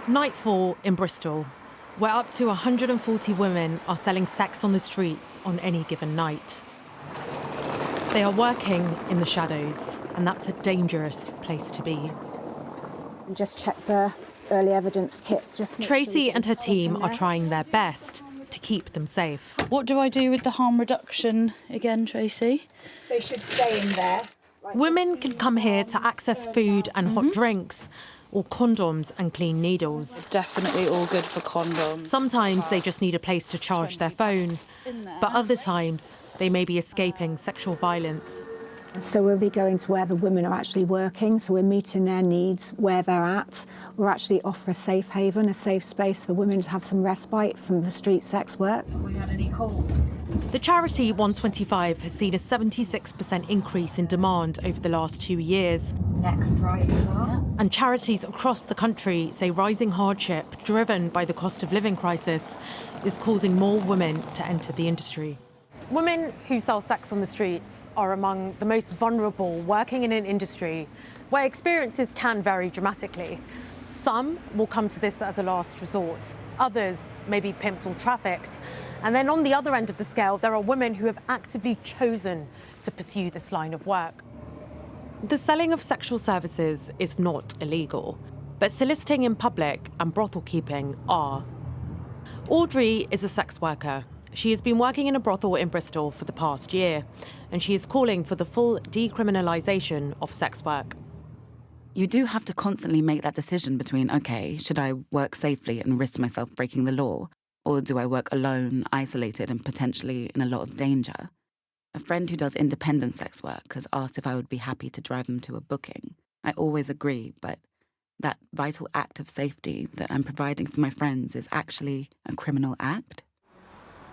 Nightfall in Bristol, where up to 140 women are selling sex on the streets on any given night. They are working in the shadows, and that's a dangerous place to be. Just check the early evidence kits. Tracy and her team are trying their best to keep them safe. What do I do with the harm reduction again, Tracy? They should stay in there. Women can come here to access food and hot drinks, or condoms and clean needles. Definitely all good for condoms. Sometimes they just need a place to charge their phone, but other times they may be escaping sexual violence. So we'll be going to where the women are actually working, so we're meeting their needs where they're at. We'll actually offer a safe haven, a safe space for women to have some respite from the street sex work. Have we had any calls? The charity 125 has seen a 76% increase in demand over the last 2 years. Next, right, And charities across the country say rising hardship, driven by the cost of living crisis, is causing more women to enter the industry. Women who sell sex on the streets are among the most vulnerable working in an industry where experiences can vary dramatically. Some will come to this as a last resort. Others may be pimped or trafficked. And then on the other end of the scale, there are women who have actively chosen to pursue this line of work. The selling of sexual services is not illegal, but soliciting in public and brothel keeping are. Audrey is a sex worker. She has been working in a brothel in Bristol for the past year, and she is calling for the full decriminalisation of sex work. You do have to constantly make that decision between, OK, should I work safely and risk myself breaking the law? Or do I work alone, isolated and potentially in a lot of danger? A friend who does independent sex work has asked if I would be happy to drive them to a booking. I always agree, but that vital act of safety that I'm providing for my friends is actually a criminal act.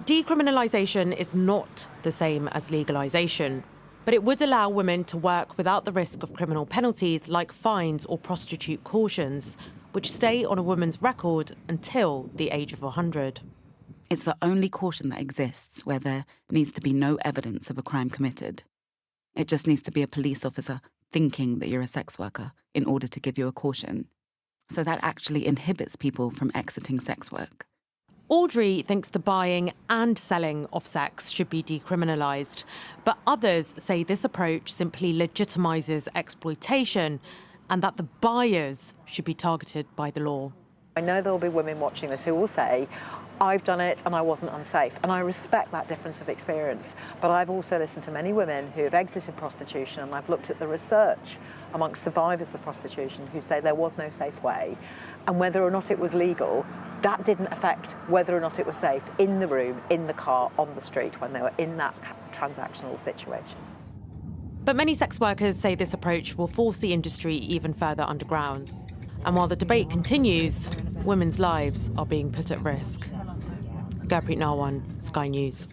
Decriminalisation is not the same as legalisation, but it would allow women to work without the risk of criminal penalties like fines or prostitute cautions, which stay on a woman's record until the age of 100. It's the only caution that exists where there needs to be no evidence of a crime committed. It just needs to be a police officer thinking that you're a sex worker in order to give you a caution. So that actually inhibits people from exiting sex work. Audrey thinks the buying and selling of sex should be decriminalised, but others say this approach simply legitimises exploitation and that the buyers should be targeted by the law. I know there will be women watching this who will say, I've done it and I wasn't unsafe, and I respect that difference of experience. But I've also listened to many women who have exited prostitution, and I've looked at the research amongst survivors of prostitution who say there was no safe way, and whether or not it was legal, that didn't affect whether or not it was safe in the room, in the car, on the street, when they were in that transactional situation. But many sex workers say this approach will force the industry even further underground. And while the debate continues, women's lives are being put at risk. Gurpreet Narwan, Sky News.